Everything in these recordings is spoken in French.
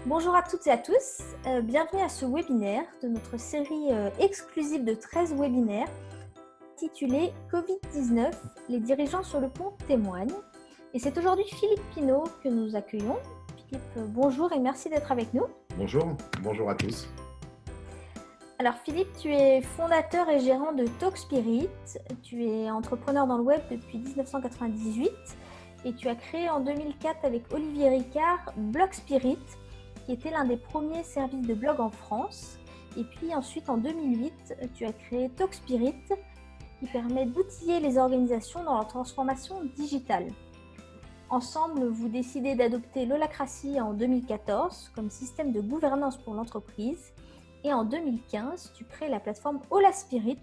Bonjour à toutes et à tous, bienvenue à ce webinaire de notre série exclusive de 13 webinaires intitulée Covid-19, les dirigeants sur le pont témoignent. Et c'est aujourd'hui Philippe Pinault que nous accueillons. Philippe, bonjour et merci d'être avec nous. Bonjour à tous. Alors Philippe, tu es fondateur et gérant de TalkSpirit, tu es entrepreneur dans le web depuis 1998 et tu as créé en 2004 avec Olivier Ricard BlogSpirit, qui était l'un des premiers services de blog en France. Et puis ensuite, en 2008, tu as créé TalkSpirit, qui permet d'outiller les organisations dans leur transformation digitale. Ensemble, vous décidez d'adopter l'holacratie en 2014 comme système de gouvernance pour l'entreprise. Et en 2015, tu crées la plateforme Holaspirit,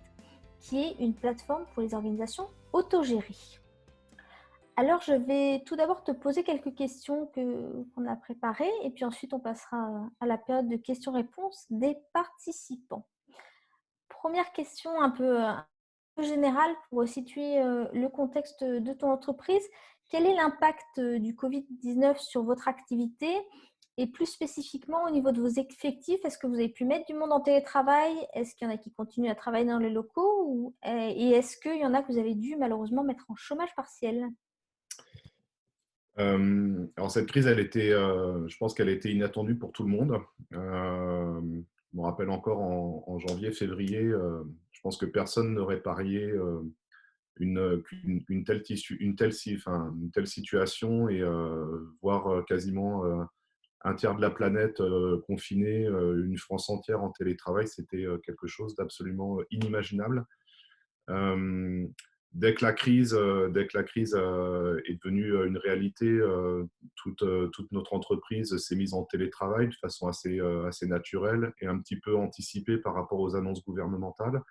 qui est une plateforme pour les organisations autogérées. Alors, je vais tout d'abord te poser quelques questions qu'on a préparées et puis ensuite, on passera à la période de questions-réponses des participants. Première question un peu générale pour situer le contexte de ton entreprise. Quel est l'impact du Covid-19 sur votre activité et plus spécifiquement au niveau de vos effectifs? Est-ce que vous avez pu mettre du monde en télétravail? Est-ce qu'il y en a qui continuent à travailler dans les locaux et est-ce qu'il y en a que vous avez dû malheureusement mettre en chômage partiel? Alors cette crise, je pense qu'elle était inattendue pour tout le monde. Je me rappelle encore en janvier, février, je pense que personne n'aurait parié une telle situation et voir quasiment un tiers de la planète confinée, une France entière en télétravail, c'était quelque chose d'absolument inimaginable. Euh, dès que la crise est devenue une réalité, toute notre entreprise s'est mise en télétravail de façon assez naturelle et un petit peu anticipée par rapport aux annonces gouvernementales.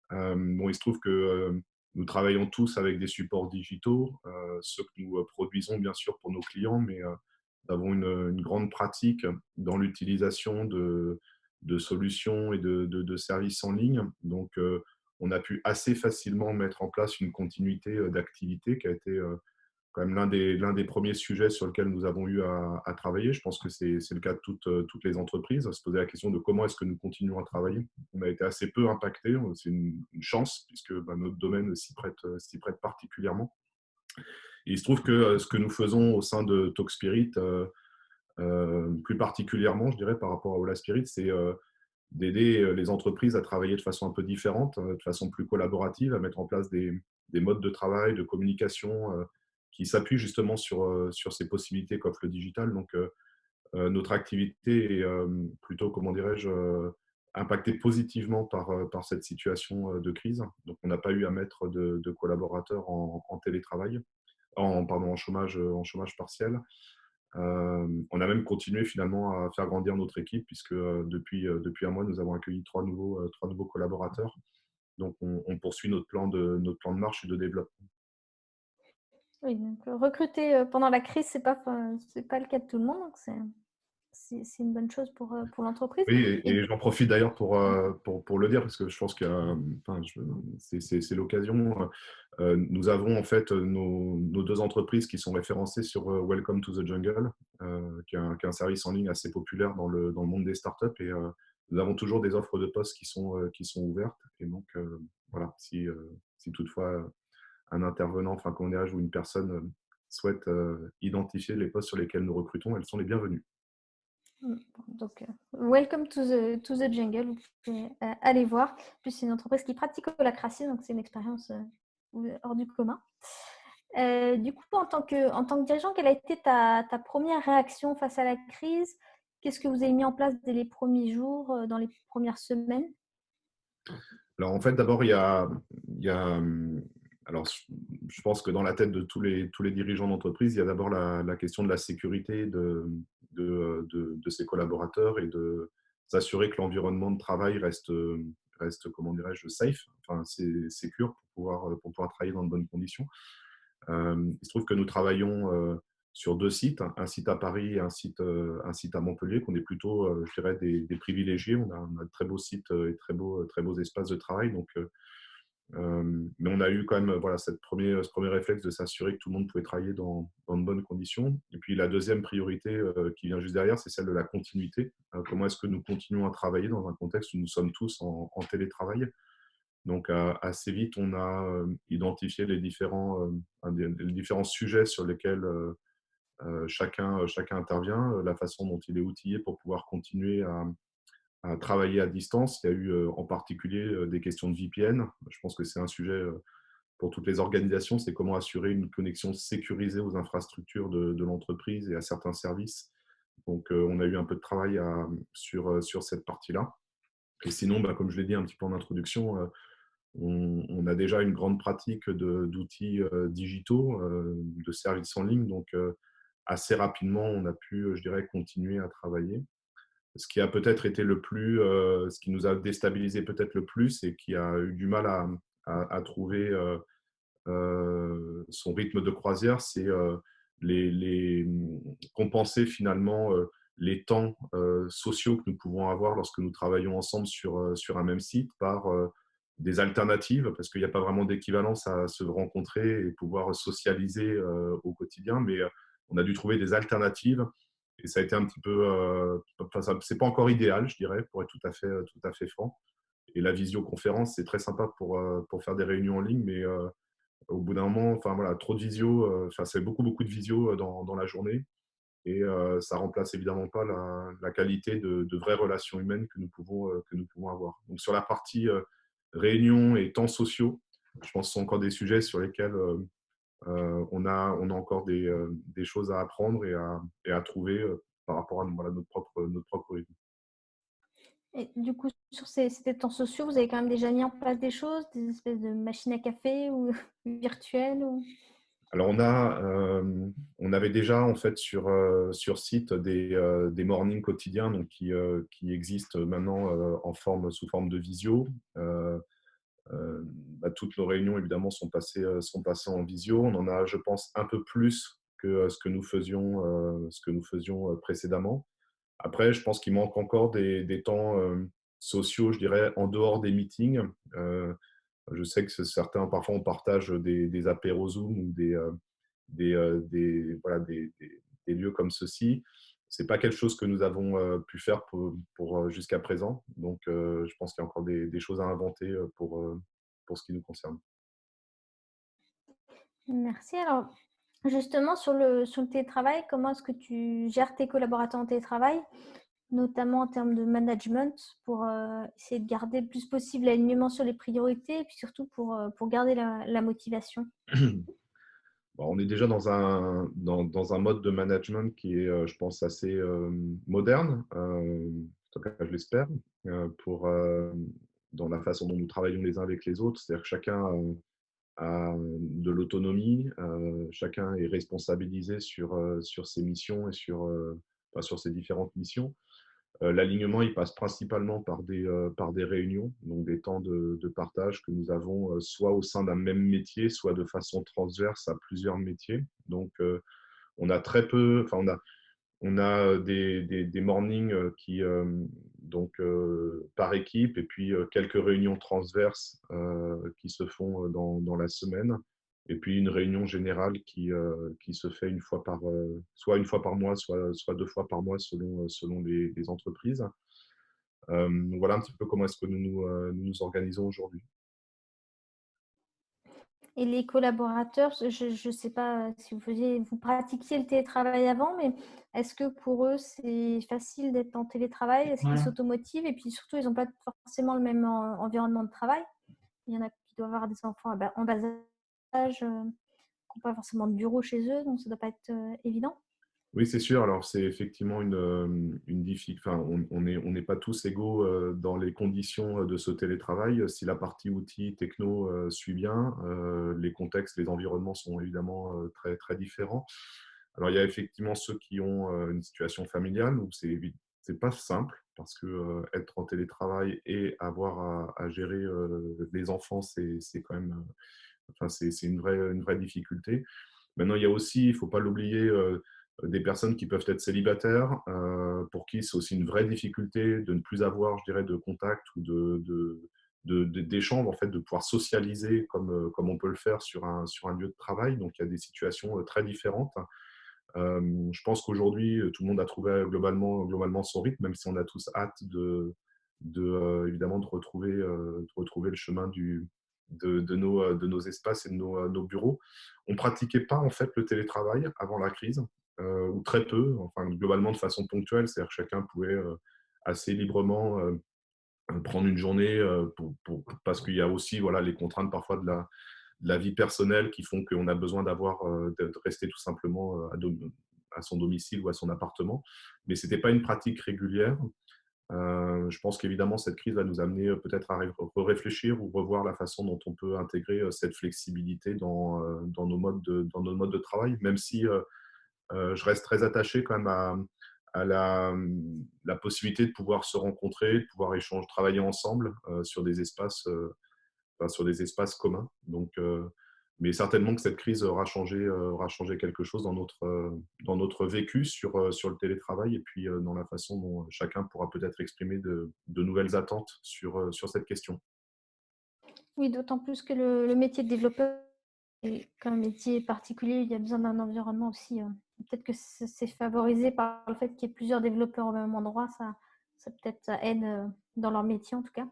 Bon, il se trouve que nous travaillons tous avec des supports digitaux, ceux que nous produisons bien sûr pour nos clients, mais nous avons une grande pratique dans l'utilisation de solutions et de services en ligne. Donc, on a pu assez facilement mettre en place une continuité d'activité qui a été quand même l'un des premiers sujets sur lesquels nous avons eu à travailler. Je pense que c'est le cas de toutes les entreprises. Se poser la question de comment est-ce que nous continuons à travailler. On a été assez peu impactés. C'est une chance puisque notre domaine s'y prête particulièrement. Et il se trouve que ce que nous faisons au sein de TalkSpirit, plus particulièrement, je dirais, par rapport à Holaspirit, c'est d'aider les entreprises à travailler de façon un peu différente, de façon plus collaborative, à mettre en place des modes de travail, de communication qui s'appuient justement sur ces possibilités qu'offre le digital. Donc, notre activité est plutôt, comment dirais-je, impactée positivement par cette situation de crise. Donc, on n'a pas eu à mettre de collaborateurs en télétravail, en chômage partiel. On a même continué finalement à faire grandir notre équipe puisque depuis un mois, nous avons accueilli trois nouveaux collaborateurs. Donc, on poursuit notre plan de marche et de développement. Oui, donc recruter pendant la crise, c'est pas le cas de tout le monde, donc c'est une bonne chose pour l'entreprise. Oui, Et et j'en profite d'ailleurs pour le dire, parce que je pense que c'est l'occasion. Nous avons en fait nos deux entreprises qui sont référencées sur Welcome to the Jungle, qui est un service en ligne assez populaire dans le monde des startups. Et nous avons toujours des offres de postes qui sont ouvertes. Et donc, voilà, si toutefois un intervenant, enfin, qu'on est ou une personne souhaite identifier les postes sur lesquels nous recrutons, elles sont les bienvenues. donc, welcome to the jungle, vous pouvez aller voir. En plus, c'est une entreprise qui pratique l'holacratie, donc c'est une expérience hors du commun. Du coup, en tant que dirigeant, quelle a été ta première réaction face à la crise? Qu'est-ce que vous avez mis en place dès les premiers jours, dans les premières semaines? Alors, en fait, d'abord, alors, je pense que dans la tête de tous les dirigeants d'entreprise, il y a d'abord la question de la sécurité de ses collaborateurs et de s'assurer que l'environnement de travail reste, comment dirais-je, safe, enfin, c'est secure pour pouvoir travailler dans de bonnes conditions. Il se trouve que nous travaillons sur deux sites, un site à Paris et un site à Montpellier, qu'on est plutôt, je dirais, des privilégiés. On a de très beaux sites et très beaux espaces de travail. Donc, Mais on a eu quand même voilà, ce premier réflexe de s'assurer que tout le monde pouvait travailler dans de bonnes conditions. Et puis la deuxième priorité qui vient juste derrière, c'est celle de la continuité. Comment est-ce que nous continuons à travailler dans un contexte où nous sommes tous en télétravail? Donc assez vite, on a identifié les différents sujets sur lesquels chacun intervient, la façon dont il est outillé pour pouvoir continuer à travailler à distance. Il y a eu en particulier des questions de VPN. Je pense que c'est un sujet pour toutes les organisations, c'est comment assurer une connexion sécurisée aux infrastructures de l'entreprise et à certains services. Donc, on a eu un peu de travail sur cette partie-là. Et sinon, bah, comme je l'ai dit un petit peu en introduction, on a déjà une grande pratique d'outils digitaux, de services en ligne. Donc, assez rapidement, on a pu, je dirais, continuer à travailler. Ce qui a peut-être été ce qui nous a déstabilisé peut-être le plus et qui a eu du mal à trouver son rythme de croisière, c'est compenser finalement les temps sociaux que nous pouvons avoir lorsque nous travaillons ensemble sur un même site par des alternatives, parce qu'il n'y a pas vraiment d'équivalence à se rencontrer et pouvoir socialiser au quotidien, mais on a dû trouver des alternatives et ça a été un petit peu, enfin, c'est pas encore idéal, je dirais, pour être tout à fait franc. Et la visioconférence, c'est très sympa pour faire des réunions en ligne, mais au bout d'un moment, enfin voilà, trop de visio, enfin c'est beaucoup de visio dans la journée et ça remplace évidemment pas la qualité de vraies relations humaines que nous pouvons avoir. Donc sur la partie réunion et temps sociaux, je pense que ce sont encore des sujets sur lesquels on a encore des choses à apprendre et à trouver par rapport à voilà, notre propre rythme. Et du coup, sur ces temps sociaux, vous avez quand même déjà mis en place des choses, des espèces de machines à café ou virtuelles ou... Alors on avait déjà en fait sur site des mornings quotidiens donc qui existent maintenant sous forme de visio. Euh, bah, toutes nos réunions évidemment sont passées en visio. On en a, je pense, un peu plus que ce que nous faisions précédemment. Après, je pense qu'il manque encore des temps sociaux, je dirais, en dehors des meetings. Je sais que certains, parfois, on partage des apéros Zoom ou voilà, des lieux comme ceci. Ce n'est pas quelque chose que nous avons pu faire jusqu'à présent. Donc, je pense qu'il y a encore des choses à inventer pour ce qui nous concerne. Merci. Alors, justement, sur le télétravail, comment est-ce que tu gères tes collaborateurs en télétravail, notamment en termes de management, pour essayer de garder le plus possible l'alignement sur les priorités et puis surtout pour garder la motivation? Bon, on est déjà dans un mode de management qui est, je pense, assez moderne, en tout cas, je l'espère, dans la façon dont nous travaillons les uns avec les autres. C'est-à-dire que chacun a de l'autonomie, chacun est responsabilisé sur ses missions et enfin, sur ses différentes missions. L'alignement, il passe principalement par des réunions, donc des temps de partage que nous avons soit au sein d'un même métier, soit de façon transverse à plusieurs métiers. Donc, on a très peu, enfin, on a des mornings par équipe et puis quelques réunions transverses qui se font dans la semaine et puis une réunion générale qui se fait soit une fois par mois, soit deux fois par mois selon les entreprises. Donc voilà un petit peu comment est-ce que nous nous organisons aujourd'hui. Et les collaborateurs, je ne sais pas si vous pratiquiez le télétravail avant, mais est-ce que pour eux, c'est facile d'être en télétravail? Est-ce qu'ils s'automotivent? Et puis surtout, ils n'ont pas forcément le même environnement de travail. Il y en a qui doivent avoir des enfants en bas âge, qui n'ont pas forcément de bureau chez eux, donc ça ne doit pas être évident. Oui, c'est sûr. Alors, c'est effectivement une difficulté. Enfin, on n'est pas tous égaux dans les conditions de ce télétravail. Si la partie outils techno suit bien, les contextes, les environnements sont évidemment très, très différents. Alors, il y a effectivement ceux qui ont une situation familiale où c'est pas simple parce que être en télétravail et avoir à gérer les enfants, c'est quand même, enfin, c'est une vraie difficulté. Maintenant, il y a aussi, il ne faut pas l'oublier, des personnes qui peuvent être célibataires, pour qui c'est aussi une vraie difficulté de ne plus avoir, je dirais, de contact ou d'échange, en fait, de pouvoir socialiser comme on peut le faire sur un lieu de travail. Donc, il y a des situations très différentes. Je pense qu'aujourd'hui, tout le monde a trouvé globalement son rythme, même si on a tous hâte évidemment de retrouver le chemin de nos espaces et de nos bureaux. On ne pratiquait pas en fait le télétravail avant la crise, ou très peu, enfin globalement de façon ponctuelle, c'est-à-dire que chacun pouvait assez librement prendre une journée parce qu'il y a aussi voilà, les contraintes parfois de la vie personnelle qui font qu'on a besoin de rester tout simplement à son domicile ou à son appartement. Mais ce n'était pas une pratique régulière. Je pense qu'évidemment, cette crise va nous amener peut-être à réfléchir ou revoir la façon dont on peut intégrer cette flexibilité dans nos modes de travail, même si je reste très attaché quand même à la possibilité de pouvoir se rencontrer, de pouvoir échanger, travailler ensemble sur des espaces communs. Donc, mais certainement que cette crise aura changé quelque chose dans notre vécu sur le télétravail et puis dans la façon dont chacun pourra peut-être exprimer de nouvelles attentes sur cette question. Oui, d'autant plus que le métier de développeur est un métier particulier. Il y a besoin d'un environnement aussi. Peut-être que c'est favorisé par le fait qu'il y ait plusieurs développeurs au même endroit. Peut-être ça aide dans leur métier en tout cas.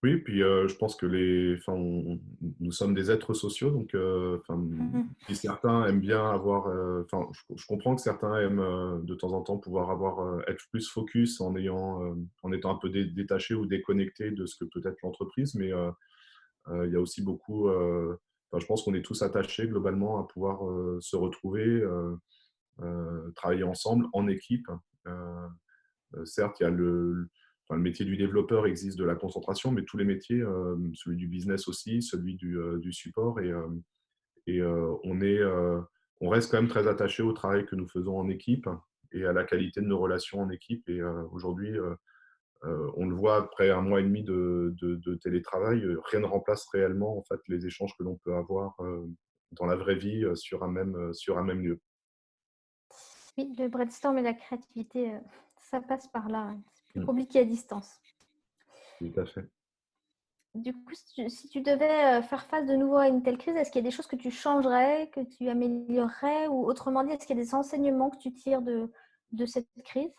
Oui, puis je pense que nous sommes des êtres sociaux, donc Mhm. si certains aiment bien avoir, je comprends que certains aiment de temps en temps pouvoir être plus focus en étant un peu détaché ou déconnecté de ce que peut être l'entreprise, mais il y a aussi je pense qu'on est tous attachés globalement à pouvoir se retrouver, travailler ensemble en équipe. Euh, Certes, il y a le métier du développeur existe de la concentration, mais tous les métiers, celui du business aussi, celui du support, on reste quand même très attaché au travail que nous faisons en équipe et à la qualité de nos relations en équipe. Et aujourd'hui, on le voit après un mois et demi de télétravail, rien ne remplace réellement en fait les échanges que l'on peut avoir dans la vraie vie sur un même lieu. Oui, le brainstorm et la créativité, ça passe par là. Ouais. C'est plus Mm, compliqué à distance. tout à fait. Du coup, si tu devais faire face de nouveau à une telle crise, est-ce qu'il y a des choses que tu changerais, que tu améliorerais, ou autrement dit, est-ce qu'il y a des enseignements que tu tires de cette crise?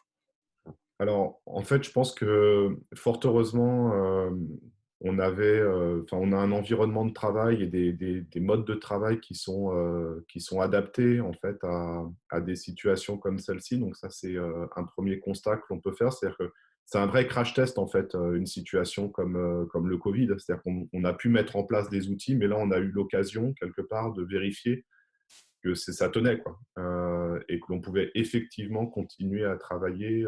Alors, en fait, je pense que fort heureusement, on a un environnement de travail et des modes de travail qui sont adaptés en fait à des situations comme celle-ci. Donc ça, c'est un premier constat que l'on peut faire. C'est-à-dire que c'est un vrai crash test en fait, une situation comme le Covid. C'est-à-dire qu'on a pu mettre en place des outils, mais là, on a eu l'occasion quelque part de vérifier que ça tenait, quoi. Et que l'on pouvait effectivement continuer à travailler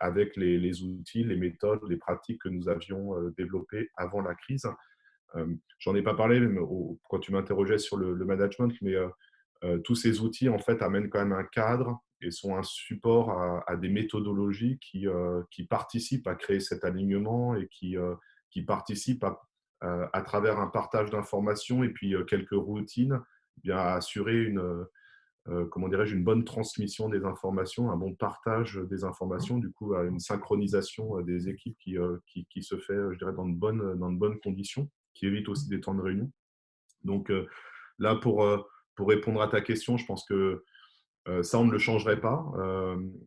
avec les outils, les méthodes, les pratiques que nous avions développées avant la crise. J'en ai pas parlé quand tu m'interrogeais sur le management, mais tous ces outils en fait amènent quand même un cadre et sont un support à des méthodologies qui participent à créer cet alignement et qui participent à travers un partage d'informations et puis quelques routines, bien à assurer comment dirais-je, une bonne transmission des informations, un bon partage des informations, du coup, à une synchronisation des équipes qui se fait, je dirais, dans de bonnes conditions, qui évite aussi des temps de réunion. Donc là, pour répondre à ta question, je pense que ça, on ne le changerait pas.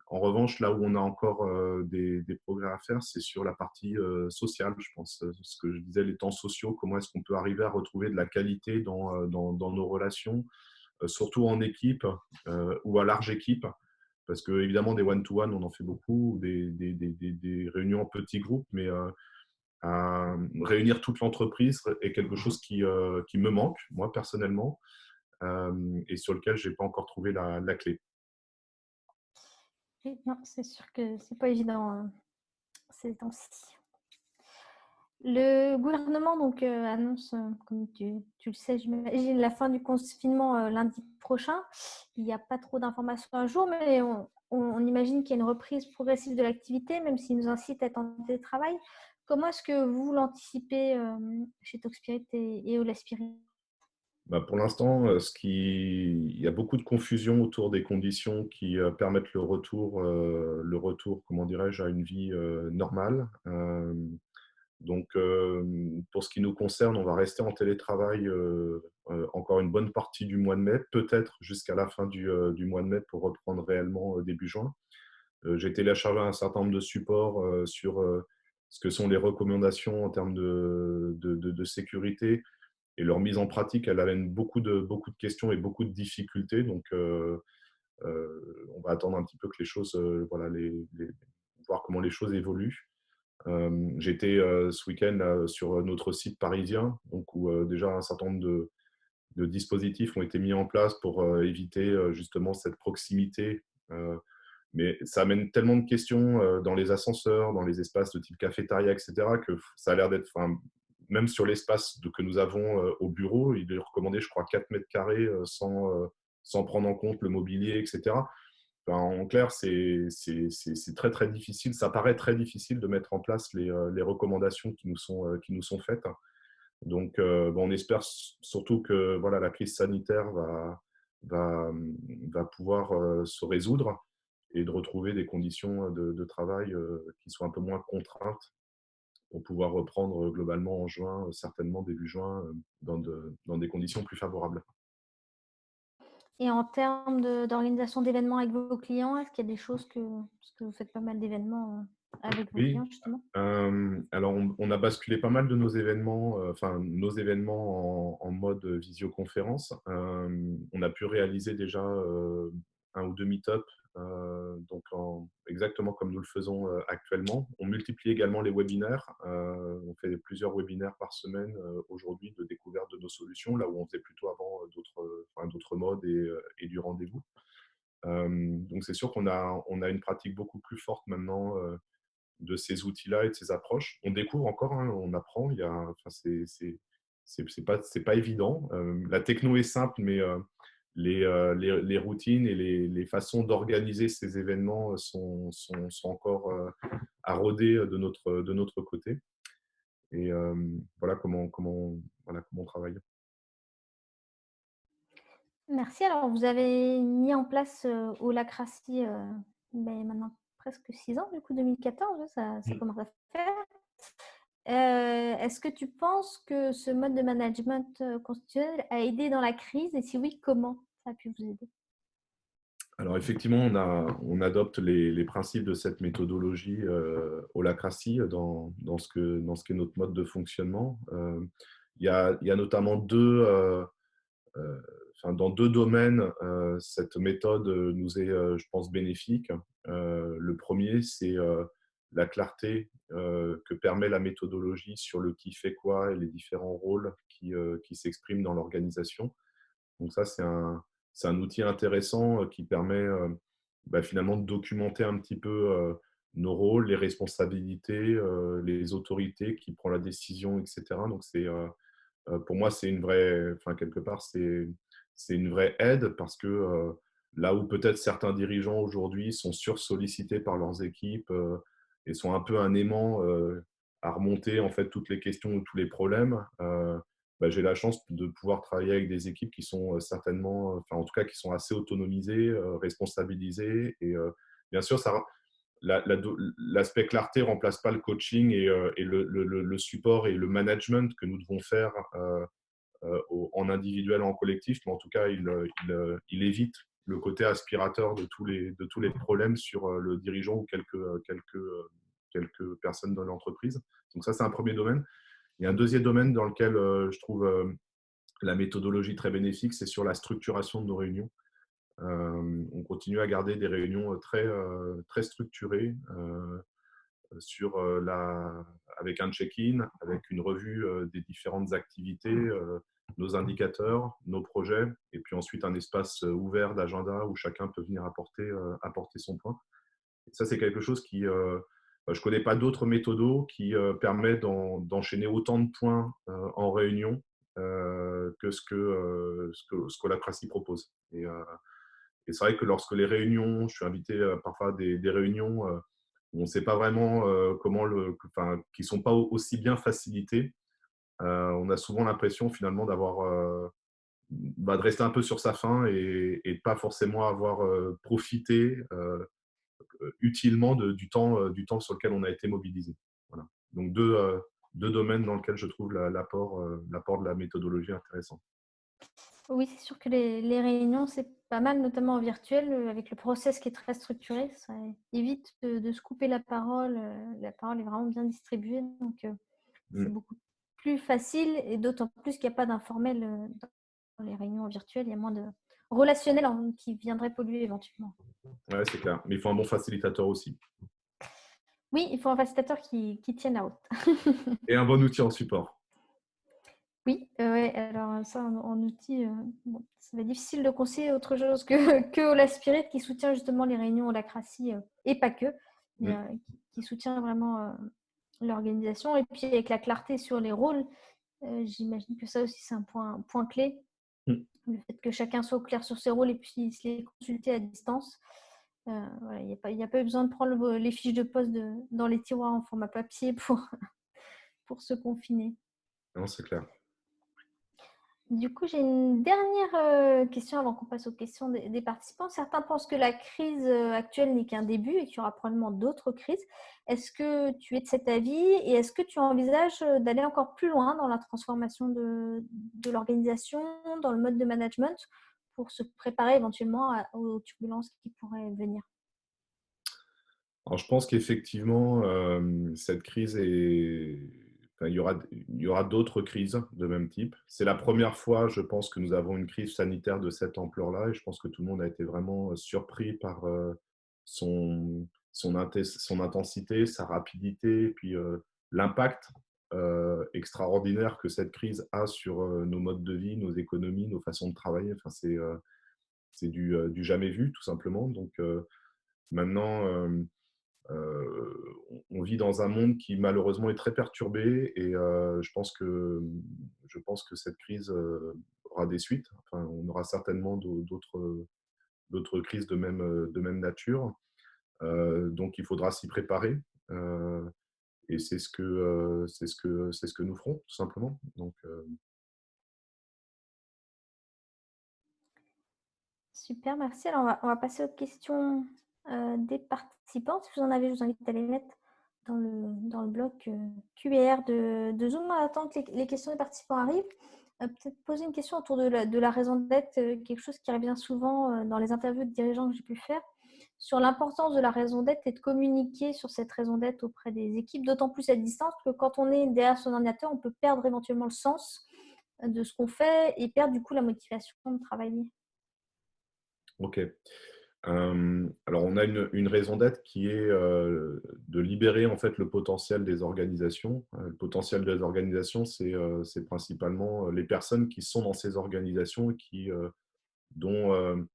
En revanche, là où on a encore des progrès à faire, c'est sur la partie sociale, je pense. Ce que je disais, les temps sociaux, comment est-ce qu'on peut arriver à retrouver de la qualité dans nos relations, surtout en équipe ou à large équipe, parce que évidemment des one-to-one, on en fait beaucoup, des réunions en petits groupes, mais réunir toute l'entreprise est quelque chose qui me manque, moi personnellement, et sur lequel je n'ai pas encore trouvé la clé. Oui, non, c'est sûr que c'est pas évident ces temps-ci. Le gouvernement donc, annonce, comme tu le sais, j'imagine, la fin du confinement lundi prochain. Il n'y a pas trop d'informations à jour, mais on imagine qu'il y a une reprise progressive de l'activité, même s'il nous incite à être en télétravail. Comment est-ce que vous l'anticipez chez Talkspirit et Ola Spirit? Bah, pour l'instant, il y a beaucoup de confusion autour des conditions qui permettent le retour, comment dirais-je, à une vie normale. Donc, pour ce qui nous concerne, on va rester en télétravail encore une bonne partie du mois de mai, peut-être jusqu'à la fin du mois de mai pour reprendre réellement début juin. J'ai téléchargé un certain nombre de supports sur ce que sont les recommandations en termes de sécurité et leur mise en pratique. Elle amène beaucoup de questions et beaucoup de difficultés. Donc, on va attendre un petit peu que les choses, voilà, voir comment les choses évoluent. J'étais ce week-end sur notre site parisien, donc où déjà un certain nombre de dispositifs ont été mis en place pour éviter justement cette proximité. Mais ça amène tellement de questions dans les ascenseurs, dans les espaces de type cafétéria, etc., que ça a l'air d'être, même sur l'espace que nous avons au bureau, il est recommandé, je crois, 4 mètres carrés sans prendre en compte le mobilier, etc. Enfin, en clair, c'est très, très difficile. Ça paraît très difficile de mettre en place les recommandations qui nous sont faites. Donc, bon, on espère surtout que voilà, la crise sanitaire va, va pouvoir se résoudre et de retrouver des conditions de travail qui soient un peu moins contraintes pour pouvoir reprendre globalement en juin, certainement début juin, dans des conditions plus favorables. Et en termes d'organisation d'événements avec vos clients, est-ce qu'il y a des choses parce que vous faites pas mal d'événements avec vos Oui, clients, justement? alors on a basculé pas mal de nos événements, enfin nos événements en mode visioconférence. On a pu réaliser déjà 1 ou 2 meet-up, donc exactement comme nous le faisons actuellement. On multiplie également les webinaires. On fait plusieurs webinaires par semaine aujourd'hui de découverte de nos solutions, là où on faisait plutôt avant d'autres modes et du rendez-vous. Donc c'est sûr on a une pratique beaucoup plus forte maintenant de ces outils-là et de ces approches. On découvre encore, hein, on apprend. Enfin, c'est pas évident. La techno est simple, mais les routines et les façons d'organiser ces événements sont encore à roder de notre côté. Et voilà comment on travaille. Merci. Alors, vous avez mis en place Holacracy maintenant presque 6 ans, du coup, 2014, ouais, ça commence à faire. Est-ce que tu penses que ce mode de management constitutionnel a aidé dans la crise? Et si oui, comment ça a pu vous aider? Alors effectivement, on adopte les principes de cette méthodologie holacratie dans ce qu'est notre mode de fonctionnement. Il y a notamment euh, dans deux domaines, cette méthode nous est, je pense, bénéfique. Le premier, c'est la clarté que permet la méthodologie sur le qui fait quoi et les différents rôles qui s'expriment dans l'organisation. Donc ça, c'est un outil intéressant qui permet finalement de documenter un petit peu nos rôles, les responsabilités, les autorités qui prennent la décision, etc. Donc pour moi, c'est une vraie, enfin quelque part, c'est une vraie aide parce que là où peut-être certains dirigeants aujourd'hui sont sursollicités par leurs équipes et sont un peu un aimant à remonter en fait toutes les questions ou tous les problèmes, j'ai la chance de pouvoir travailler avec des équipes qui sont certainement, enfin en tout cas qui sont assez autonomisées, responsabilisées et bien sûr l'aspect clarté remplace pas le coaching et le support et le management que nous devons faire en individuel, en collectif, mais en tout cas, il évite le côté aspirateur de tous les problèmes sur le dirigeant ou quelques personnes dans l'entreprise. Donc ça, c'est un premier domaine. Il y a un deuxième domaine dans lequel je trouve la méthodologie très bénéfique, c'est sur la structuration de nos réunions. On continue à garder des réunions très structurées avec un check-in, avec une revue des différentes activités, nos indicateurs, nos projets, et puis ensuite un espace ouvert d'agenda où chacun peut venir apporter son point. Et ça, c'est quelque chose je ne connais pas d'autres méthodos qui permettent d'enchaîner autant de points en réunion que ce que la Tracy propose. Et c'est vrai que lorsque les réunions, je suis invité parfois à des réunions où on ne sait pas vraiment qui ne sont pas aussi bien facilitées, on a souvent l'impression finalement de rester un peu sur sa faim et de pas forcément avoir profité utilement du temps sur lequel on a été mobilisé. Voilà. Donc deux domaines dans lesquels je trouve l'apport de la méthodologie intéressant. Oui, c'est sûr que les réunions, c'est pas mal, notamment en virtuel, avec le process qui est très structuré. Ça évite de se couper la parole. La parole est vraiment bien distribuée, donc c'est Mm. beaucoup plus facile, et d'autant plus qu'il n'y a pas d'informel dans les réunions virtuelles. Il y a moins de relationnel qui viendrait polluer éventuellement. Ouais, c'est clair. Mais il faut un bon facilitateur aussi. Oui, il faut un facilitateur qui tienne la route. Et un bon outil en support. Oui, ouais, alors ça, en outil, bon, ça va être difficile de conseiller autre chose que Ola Spirit, qui soutient justement les réunions Holacracy, et pas que, mais Mm. qui soutient vraiment l'organisation. Et puis avec la clarté sur les rôles, j'imagine que ça aussi, c'est un point clé. Mm. Le fait que chacun soit au clair sur ses rôles et puisse les consulter à distance. Voilà, il n'y a pas eu besoin de prendre les fiches de poste dans les tiroirs en format papier pour se confiner. Non, c'est clair. Du coup, j'ai une dernière question avant qu'on passe aux questions des participants. Certains pensent que la crise actuelle n'est qu'un début et qu'il y aura probablement d'autres crises. Est-ce que tu es de cet avis et est-ce que tu envisages d'aller encore plus loin dans la transformation de l'organisation, dans le mode de management, pour se préparer éventuellement aux turbulences qui pourraient venir? Alors, je pense qu'effectivement, cette crise enfin, il y aura d'autres crises de même type. C'est la première fois, je pense, que nous avons une crise sanitaire de cette ampleur-là, et je pense que tout le monde a été vraiment surpris par son intensité, sa rapidité, et puis l'impact extraordinaire que cette crise a sur nos modes de vie, nos économies, nos façons de travailler. Enfin, c'est du jamais vu, tout simplement. Donc maintenant, on vit dans un monde qui malheureusement est très perturbé, et je pense que cette crise aura des suites. Enfin, on aura certainement d'autres crises de même nature. Donc il faudra s'y préparer. Et c'est ce que nous ferons, tout simplement. Donc, Super, merci. Alors, on va passer aux questions des participants. Si vous en avez, je vous invite à les mettre dans le bloc QR de Zoom. En attendant que les questions des participants arrivent, peut-être poser une question autour de la raison d'être, quelque chose qui revient souvent dans les interviews de dirigeants que j'ai pu faire, sur l'importance de la raison d'être et de communiquer sur cette raison d'être auprès des équipes, d'autant plus à distance, parce que quand on est derrière son ordinateur, on peut perdre éventuellement le sens de ce qu'on fait et perdre du coup la motivation de travailler. ok. Alors, on a une raison d'être qui est de libérer en fait le potentiel des organisations. Le potentiel des organisations, c'est principalement les personnes qui sont dans ces organisations et dont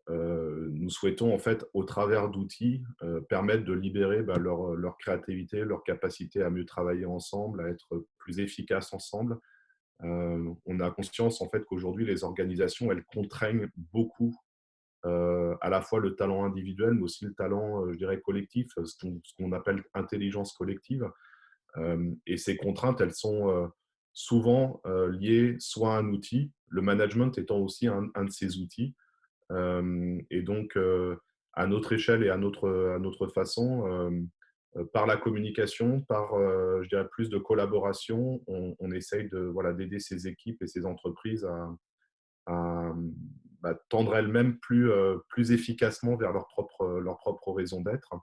nous souhaitons en fait, au travers d'outils, permettre de libérer leur créativité, leur capacité à mieux travailler ensemble, à être plus efficaces ensemble. On a conscience en fait qu'aujourd'hui, les organisations, elles contraignent beaucoup à la fois le talent individuel, mais aussi le talent, je dirais, collectif, ce qu'on appelle intelligence collective. Et ces contraintes, elles sont souvent liées soit à un outil, le management étant aussi un de ces outils. Et donc, à notre échelle et à notre façon, par la communication, par, je dirais, plus de collaboration, on essaye voilà, d'aider ces équipes et ces entreprises à tendre elles-mêmes plus efficacement vers leur propre raison d'être.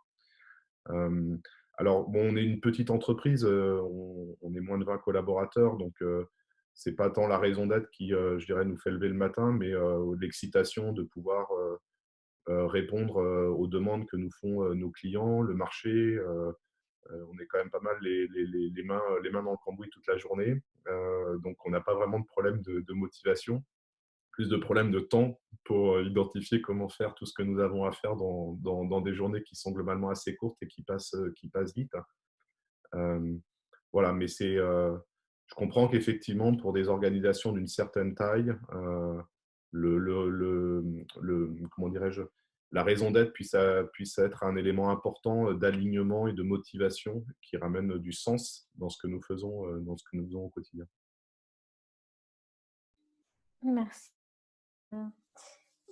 Euh, alors, bon, on est une petite entreprise, on est moins de 20 collaborateurs, donc c'est pas tant la raison d'être qui, je dirais, nous fait lever le matin, mais l'excitation de pouvoir répondre aux demandes que nous font nos clients, le marché. On est quand même pas mal les mains dans le cambouis toute la journée, donc on n'a pas vraiment de problème de motivation, plus de problèmes de temps pour identifier comment faire tout ce que nous avons à faire dans des journées qui sont globalement assez courtes et qui passent vite. Euh, voilà, mais je comprends qu'effectivement, pour des organisations d'une certaine taille, comment dirais-je, la raison d'être puisse être un élément important d'alignement et de motivation qui ramène du sens dans ce que nous faisons, dans ce que nous faisons au quotidien. Merci.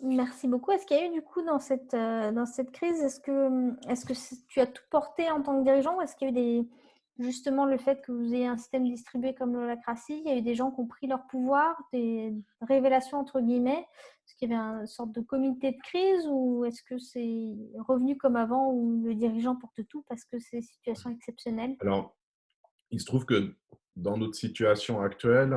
Merci beaucoup. Est-ce qu'il y a eu du coup dans cette crise, est-ce que tu as tout porté en tant que dirigeant ou est-ce qu'il y a eu justement le fait que vous ayez un système distribué comme l'holacratie, il y a eu des gens qui ont pris leur pouvoir, des révélations entre guillemets? Est-ce qu'il y avait une sorte de comité de crise ou est-ce que c'est revenu comme avant où le dirigeant porte tout parce que c'est une situation exceptionnelle? Alors, il se trouve que dans notre situation actuelle,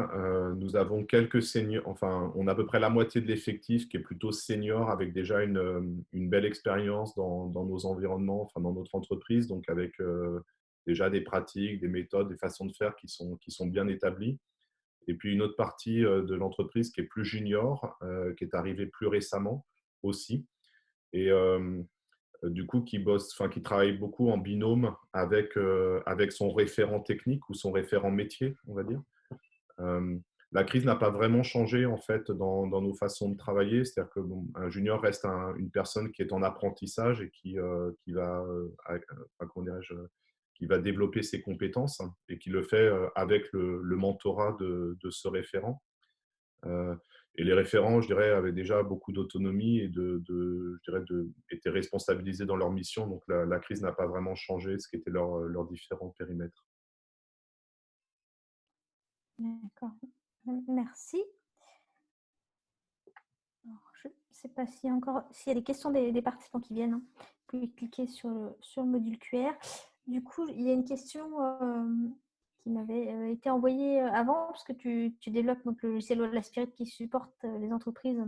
nous avons quelques seniors, enfin, on a à peu près la moitié de l'effectif qui est plutôt senior avec déjà une belle expérience dans nos environnements, enfin, dans notre entreprise, donc avec déjà des pratiques, des méthodes, des façons de faire qui sont bien établies. Et puis une autre partie de l'entreprise qui est plus junior, qui est arrivée plus récemment aussi. Et du coup, qui bosse, enfin, qui travaille beaucoup en binôme avec son référent technique ou son référent métier, on va dire. Euh, la crise n'a pas vraiment changé en fait dans nos façons de travailler. C'est-à-dire que bon, un junior reste une personne qui est en apprentissage et qui va, comment dirais-je, qui va développer ses compétences et qui le fait avec le mentorat de ce référent. Euh, et les référents, je dirais, avaient déjà beaucoup d'autonomie et je dirais étaient responsabilisés dans leur mission. Donc la crise n'a pas vraiment changé ce qui était leurs différents périmètres. D'accord. Merci. Alors, je ne sais pas s'il y a encore s'il y a des questions des participants qui viennent, hein. Vous pouvez cliquer sur le module QR. Du coup, il y a une question qui m'avait été envoyée avant, parce que tu développes donc, le logiciel Ola Spirit qui supporte les entreprises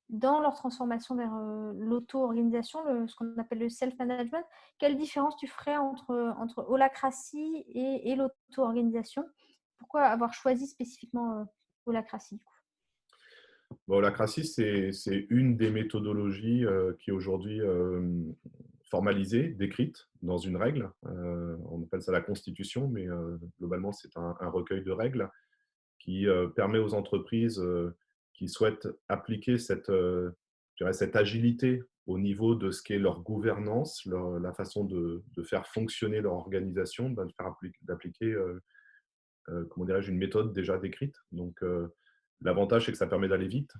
dans leur transformation vers l'auto-organisation, ce qu'on appelle le self-management. Quelle différence tu ferais entre holacratie et l'auto-organisation? Pourquoi avoir choisi spécifiquement holacratie? Bon, la CRACI, c'est une des méthodologies qui est aujourd'hui formalisée, décrite dans une règle. On appelle ça la Constitution, mais globalement, c'est un recueil de règles qui permet aux entreprises qui souhaitent appliquer je dirais, cette agilité au niveau de ce qu'est leur gouvernance, la façon de faire fonctionner leur organisation, d'appliquer comment dirais-je, une méthode déjà décrite. Donc, l'avantage, c'est que ça permet d'aller vite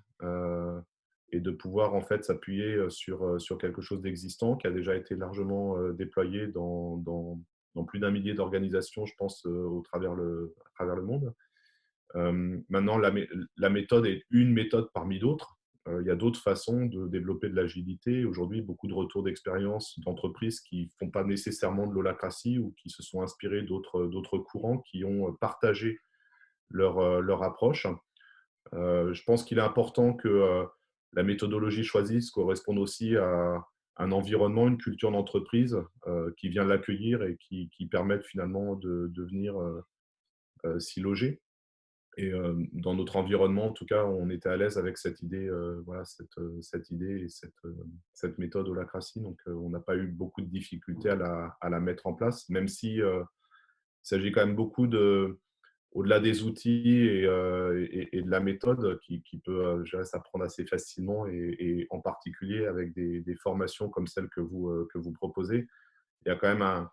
et de pouvoir en fait s'appuyer sur quelque chose d'existant qui a déjà été largement déployé dans plus d'un millier d'organisations, je pense, à travers le monde. Maintenant, la méthode est une méthode parmi d'autres. Il y a d'autres façons de développer de l'agilité. Aujourd'hui, beaucoup de retours d'expérience d'entreprises qui ne font pas nécessairement de l'holacratie ou qui se sont inspirés d'autres courants qui ont partagé leur approche. Je pense qu'il est important que la méthodologie choisie corresponde aussi à un environnement, une culture d'entreprise qui vient l'accueillir et qui permettent finalement de venir s'y loger. Et dans notre environnement, en tout cas, on était à l'aise avec cette idée, voilà, cette idée et cette méthode holacratie. Donc, on n'a pas eu beaucoup de difficultés à la mettre en place, même si il s'agit quand même beaucoup au-delà des outils et de la méthode qui peut, je dirais, s'apprendre assez facilement et en particulier avec des formations comme celle que vous proposez. Il y a quand même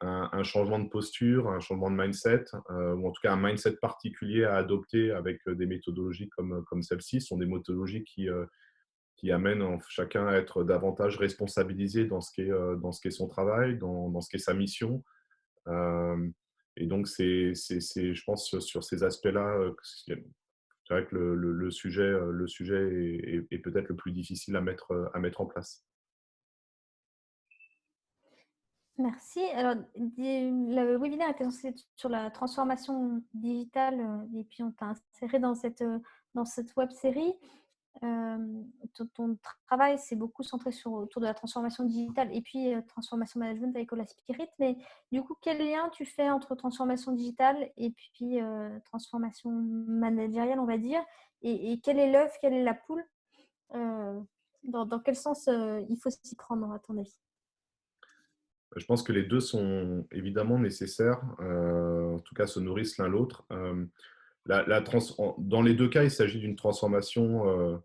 un changement de posture, un changement de mindset, ou en tout cas un mindset particulier à adopter avec des méthodologies comme celle-ci. Ce sont des méthodologies qui amènent chacun à être davantage responsabilisé dans ce qu'est son travail, dans ce qu'est sa mission. Euh, et donc, je pense, sur ces aspects-là, c'est vrai que le sujet est peut-être le plus difficile à mettre en place. Merci. Alors, le webinaire était censé être sur la transformation digitale et puis on t'a inséré dans cette web série. Ton travail, c'est beaucoup centré autour de la transformation digitale et puis transformation management avec Ola Spirit. Mais du coup, quel lien tu fais entre transformation digitale et puis transformation managériale, on va dire, et quel est l'œuf, quelle est la poule? Dans quel sens il faut s'y prendre, à ton avis? Je pense que les deux sont évidemment nécessaires, en tout cas se nourrissent l'un l'autre. Dans les deux cas, il s'agit d'une transformation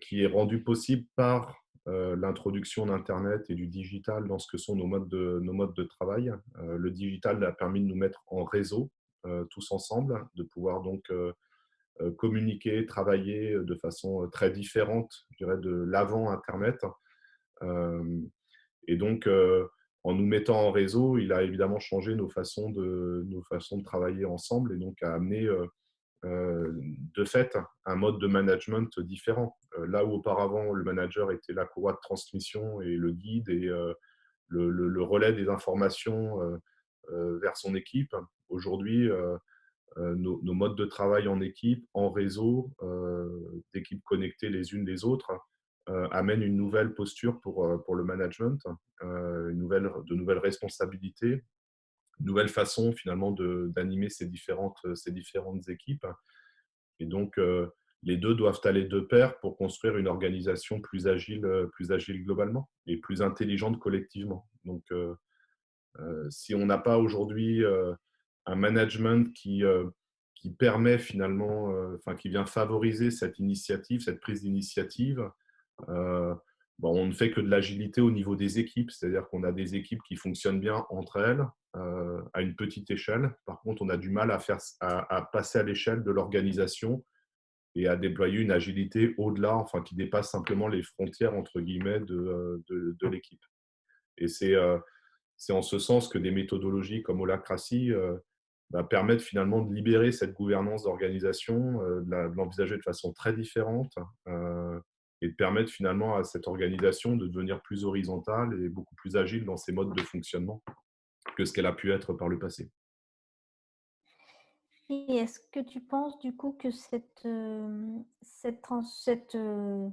qui est rendue possible par l'introduction d'Internet et du digital dans ce que sont nos modes de travail. Le digital a permis de nous mettre en réseau tous ensemble, de pouvoir donc communiquer, travailler de façon très différente, je dirais, de l'avant Internet. Euh, et donc, en nous mettant en réseau, il a évidemment changé nos façons de travailler ensemble et donc a amené de fait un mode de management différent. Là où auparavant le manager était la courroie de transmission et le guide et le relais des informations vers son équipe, aujourd'hui nos modes de travail en équipe, en réseau, d'équipes connectées les unes les autres, amènent une nouvelle posture pour le management, de nouvelles responsabilités, une nouvelle façon finalement d'animer ces différentes équipes. Et donc, les deux doivent aller de pair pour construire une organisation plus agile globalement et plus intelligente collectivement. Donc, si on n'a pas aujourd'hui un management qui permet finalement, enfin, qui vient favoriser cette initiative, cette prise d'initiative, euh, bon, on ne fait que de l'agilité au niveau des équipes, c'est-à-dire qu'on a des équipes qui fonctionnent bien entre elles à une petite échelle. Par contre, on a du mal à passer à l'échelle de l'organisation et à déployer une agilité au-delà, enfin, qui dépasse simplement les frontières, entre guillemets, de l'équipe. Et c'est en ce sens que des méthodologies comme Holacracy permettent finalement de libérer cette gouvernance d'organisation, de l'envisager de façon très différente et de permettre finalement à cette organisation de devenir plus horizontale et beaucoup plus agile dans ses modes de fonctionnement que ce qu'elle a pu être par le passé. Et est-ce que tu penses du coup que cette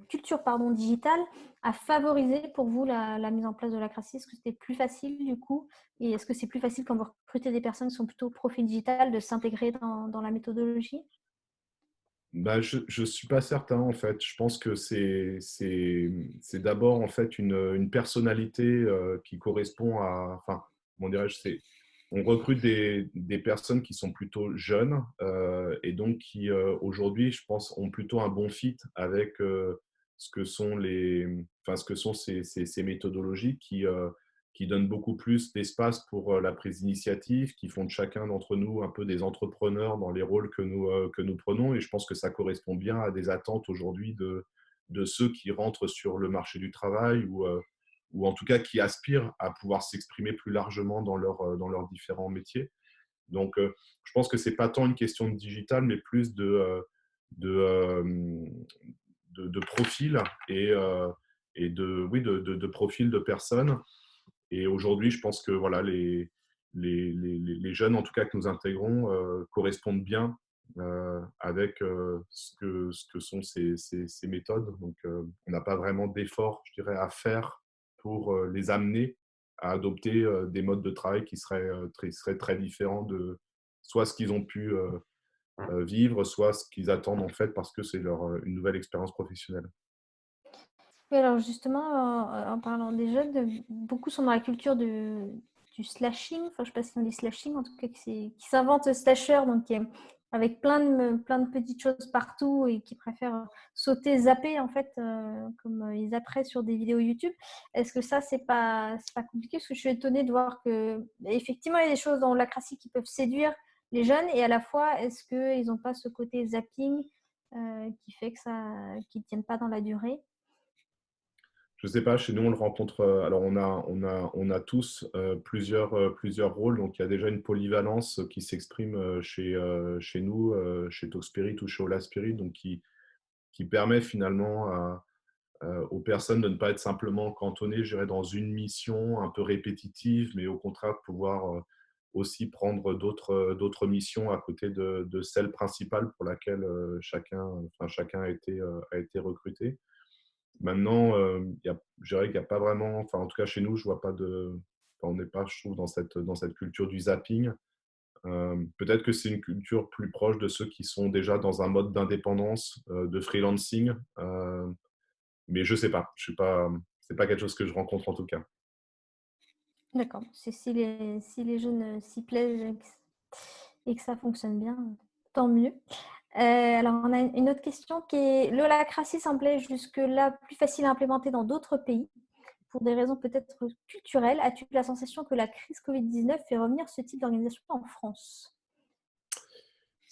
culture digitale a favorisé pour vous la mise en place de Holacracy? Est-ce que c'était plus facile du coup? Et est-ce que c'est plus facile quand vous recrutez des personnes qui sont plutôt profil digital de s'intégrer dans la méthodologie? Je ne suis pas certain en fait. Je pense que c'est d'abord en fait une personnalité qui correspond à, enfin, comment dirais-je, on recrute des personnes qui sont plutôt jeunes et donc qui aujourd'hui, je pense, ont plutôt un bon fit avec ce que sont enfin, ce que sont ces méthodologies qui donnent beaucoup plus d'espace pour la prise d'initiative, qui font de chacun d'entre nous un peu des entrepreneurs dans les rôles que nous prenons. Et je pense que ça correspond bien à des attentes aujourd'hui de ceux qui rentrent sur le marché du travail ou en tout cas qui aspirent à pouvoir s'exprimer plus largement dans leurs différents métiers. Donc, je pense que ce n'est pas tant une question de digital, mais plus de, euh, de profil et oui, de profil de personnes. Et aujourd'hui, je pense que voilà, les jeunes, en tout cas, que nous intégrons, correspondent bien avec ce que sont ces méthodes. Donc, on n'a pas vraiment d'effort, je dirais, à faire pour les amener à adopter des modes de travail qui seraient très différents de soit ce qu'ils ont pu vivre, soit ce qu'ils attendent en fait parce que c'est une nouvelle expérience professionnelle. Oui, alors justement, en parlant des jeunes, beaucoup sont dans la culture du slashing. Enfin, je ne sais pas si on dit slashing, en tout cas, qui s'inventent slasher, donc avec plein de petites choses partout et qui préfèrent sauter, zapper, en fait, comme ils zapperaient sur des vidéos YouTube. Est-ce que ça, c'est pas compliqué? Parce que je suis étonnée de voir que, effectivement, il y a des choses dans Holacracy qui peuvent séduire les jeunes et à la fois, est-ce qu'ils n'ont pas ce côté zapping qui fait qu'ils ne tiennent pas dans la durée? Je sais pas, chez nous, on le rencontre. Alors, on a tous plusieurs rôles. Donc, il y a déjà une polyvalence qui s'exprime chez nous, chez Talkspirit ou chez Holaspirit, donc qui permet finalement aux personnes de ne pas être simplement cantonnées, je dirais, dans une mission un peu répétitive, mais au contraire, de pouvoir aussi prendre d'autres missions à côté de celle principale pour laquelle chacun a été recruté. Maintenant, je dirais qu'il n'y a pas vraiment, enfin en tout cas chez nous, je vois pas enfin, on n'est pas, je trouve, dans cette culture du zapping. Peut-être que c'est une culture plus proche de ceux qui sont déjà dans un mode d'indépendance, de freelancing, mais je sais pas. C'est pas quelque chose que je rencontre en tout cas. D'accord. Si les jeunes s'y plaisent et que ça fonctionne bien, tant mieux. Alors, on a une autre question qui est l'holacratie semblait jusque-là plus facile à implémenter dans d'autres pays. Pour des raisons peut-être culturelles, as-tu la sensation que la crise Covid-19 fait revenir ce type d'organisation en France?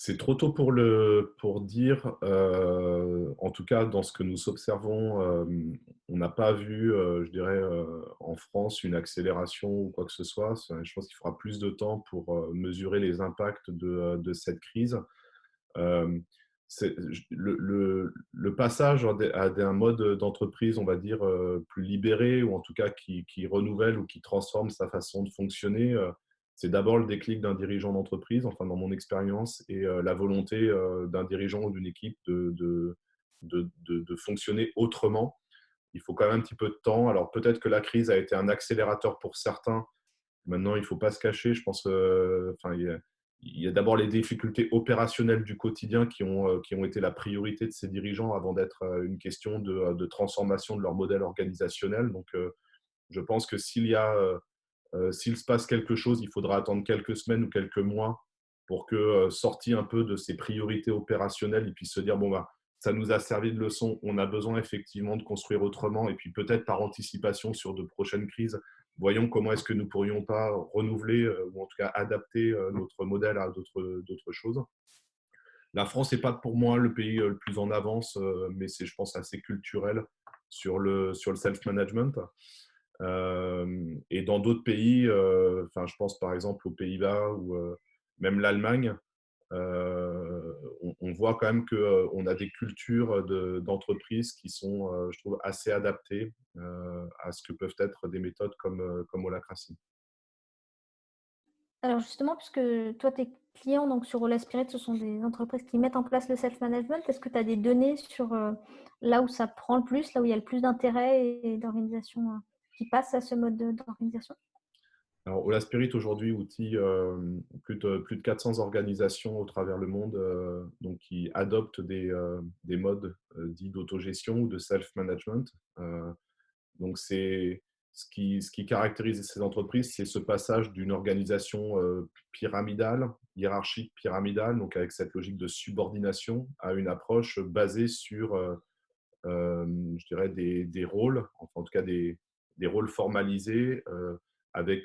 C'est trop tôt pour dire. En tout cas, dans ce que nous observons, on n'a pas vu, je dirais, en France, une accélération ou quoi que ce soit. Je pense qu'il faudra plus de temps pour mesurer les impacts de cette crise. Euh, le passage un mode d'entreprise, on va dire, plus libéré, ou en tout cas qui renouvelle ou qui transforme sa façon de fonctionner, c'est d'abord le déclic d'un dirigeant d'entreprise, enfin dans mon expérience, et la volonté d'un dirigeant ou d'une équipe de fonctionner autrement. Il faut quand même un petit peu de temps. Alors peut-être que la crise a été un accélérateur pour certains. Maintenant, il ne faut pas se cacher. Je pense enfin, il y a d'abord les difficultés opérationnelles du quotidien qui ont été la priorité de ces dirigeants avant d'être une question de transformation de leur modèle organisationnel. Donc, je pense que s'il se passe quelque chose, il faudra attendre quelques semaines ou quelques mois pour que, sorti un peu de ces priorités opérationnelles, ils puissent se dire, bon, bah, ça nous a servi de leçon, on a besoin effectivement de construire autrement, et puis peut-être par anticipation sur de prochaines crises, voyons comment est-ce que nous pourrions pas renouveler ou en tout cas adapter notre modèle à d'autres choses. La France n'est pas pour moi le pays le plus en avance, mais c'est, je pense, assez culturel sur le self-management. Et dans d'autres pays, enfin, je pense par exemple aux Pays-Bas ou même l'Allemagne, on voit quand même qu'on a des cultures d'entreprises qui sont, je trouve, assez adaptées à ce que peuvent être des méthodes comme Holacracy. Alors justement, puisque toi, tes clients donc sur Ola Spirit, ce sont des entreprises qui mettent en place le self-management, est-ce que tu as des données sur là où ça prend le plus, là où il y a le plus d'intérêt et d'organisation qui passe à ce mode d'organisation? Alors, Ola Spirit aujourd'hui outille plus de 400 organisations au travers le monde, donc qui adoptent des modes dits d'autogestion ou de self-management. Donc, ce qui caractérise ces entreprises, c'est ce passage d'une organisation pyramidale, hiérarchique pyramidale, donc avec cette logique de subordination, à une approche basée sur, je dirais, des rôles, enfin, en tout cas des rôles formalisés, avec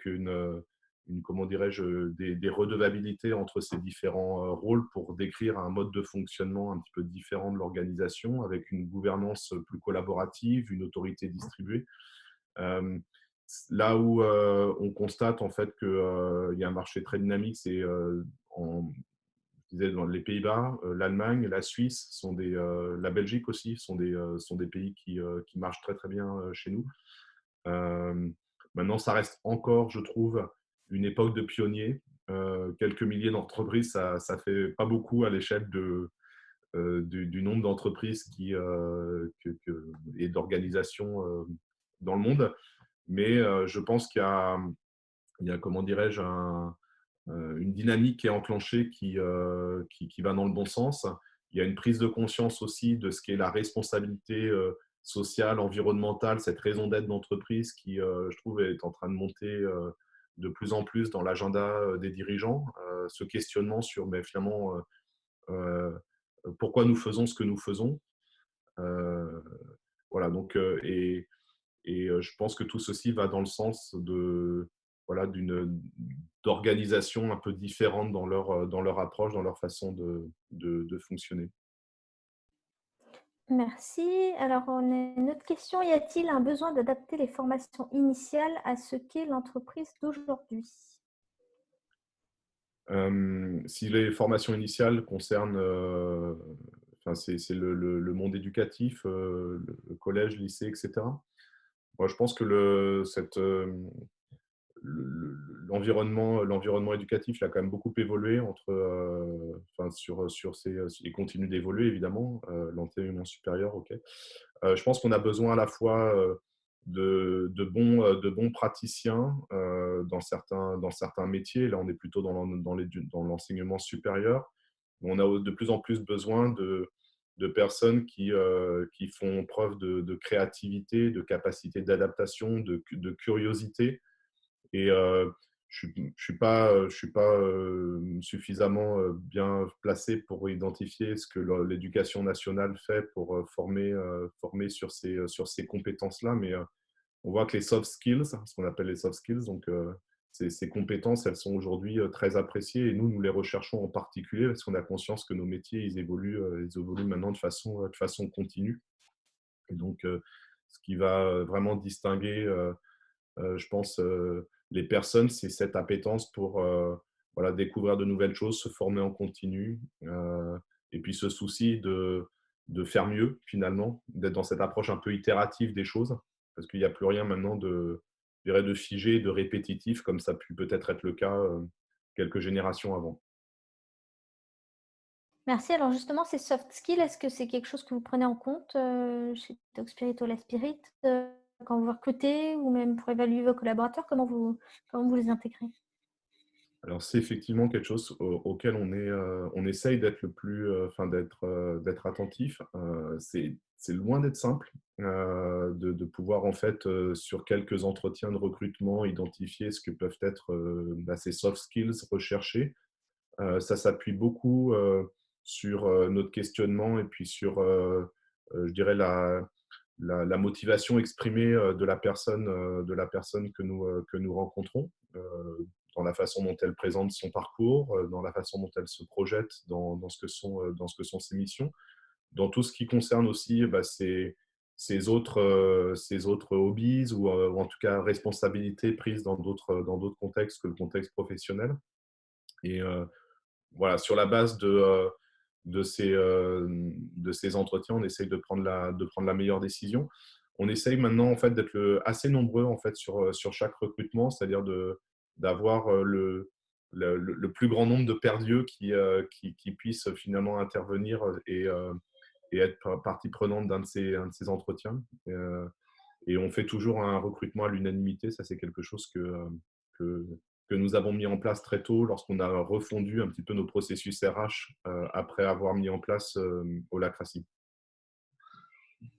comment dirais-je, des redevabilités entre ces différents rôles pour décrire un mode de fonctionnement un petit peu différent de l'organisation, avec une gouvernance plus collaborative, une autorité distribuée. Euh, Là où on constate en fait qu'il y a un marché très dynamique, c'est je disais, dans les Pays-Bas, l'Allemagne, la Suisse, la Belgique aussi, sont des pays qui marchent très très bien chez nous. Euh, Maintenant, ça reste encore, je trouve, une époque de pionniers. Quelques milliers d'entreprises, ça fait pas beaucoup à l'échelle du nombre d'entreprises et d'organisations dans le monde. Mais je pense qu'il y a, comment dirais-je, une dynamique qui est enclenchée qui va dans le bon sens. Il y a une prise de conscience aussi de ce qu'est la responsabilité sociale, environnementale, cette raison d'être d'entreprise qui, je trouve, est en train de monter de plus en plus dans l'agenda des dirigeants. Ce questionnement sur, mais finalement, euh, pourquoi nous faisons ce que nous faisons. Euh, voilà, donc, et je pense que tout ceci va dans le sens voilà, d'organisation un peu différente dans leur approche, dans leur façon de fonctionner. Merci. Alors, on a une autre question. Y a-t-il un besoin d'adapter les formations initiales à ce qu'est l'entreprise d'aujourd'hui? Si les formations initiales concernent, enfin, c'est le monde éducatif, le collège, lycée, etc. Moi, je pense que l'environnement éducatif il a quand même beaucoup évolué enfin, il continue d'évoluer évidemment, l'enseignement supérieur, ok. Je pense qu'on a besoin à la fois de bons praticiens dans certains métiers. Là, on est plutôt dans l'enseignement supérieur. On a de plus en plus besoin de personnes qui font preuve de créativité, de capacité d'adaptation, de curiosité, et je suis pas suffisamment bien placé pour identifier ce que l'éducation nationale fait pour former sur ces compétences-là. Mais on voit que les soft skills, ce qu'on appelle les soft skills, donc ces compétences, elles sont aujourd'hui très appréciées et nous les recherchons en particulier parce qu'on a conscience que nos métiers, ils évoluent maintenant de façon continue. Et donc, ce qui va vraiment distinguer, je pense, les personnes, c'est cette appétence pour voilà, découvrir de nouvelles choses, se former en continu, et puis ce souci de faire mieux finalement, d'être dans cette approche un peu itérative des choses, parce qu'il n'y a plus rien maintenant je dirais de figé, de répétitif, comme ça a pu peut-être être le cas quelques générations avant. Merci. Alors justement, ces soft skills, est-ce que c'est quelque chose que vous prenez en compte chez Talkspirit ou La Spirit quand vous recrutez ou même pour évaluer vos collaborateurs? Comment vous les intégrez? Alors c'est effectivement quelque chose auquel on essaye d'être le plus, enfin d'être attentif. C'est loin d'être simple, de pouvoir en fait, sur quelques entretiens de recrutement, identifier ce que peuvent être, ces soft skills recherchés. Ça s'appuie beaucoup, sur, notre questionnement et puis sur, je dirais la motivation exprimée, de la personne que nous rencontrons, dans la façon dont elle présente son parcours, dans la façon dont elle se projette dans ce que sont ses missions. Dans tout ce qui concerne aussi, ses autres hobbies ou en tout cas responsabilités prises dans d'autres contextes que le contexte professionnel et voilà, sur la base de ces entretiens, on essaye de prendre la meilleure décision. On essaye maintenant en fait, d'être assez nombreux en fait, sur chaque recrutement, c'est-à-dire d'avoir le plus grand nombre de perdus qui puissent finalement intervenir et être partie prenante un de ces entretiens. Et on fait toujours un recrutement à l'unanimité. Ça, c'est quelque chose que, que nous avons mis en place très tôt lorsqu'on a refondu un petit peu nos processus RH après avoir mis en place Holacracy.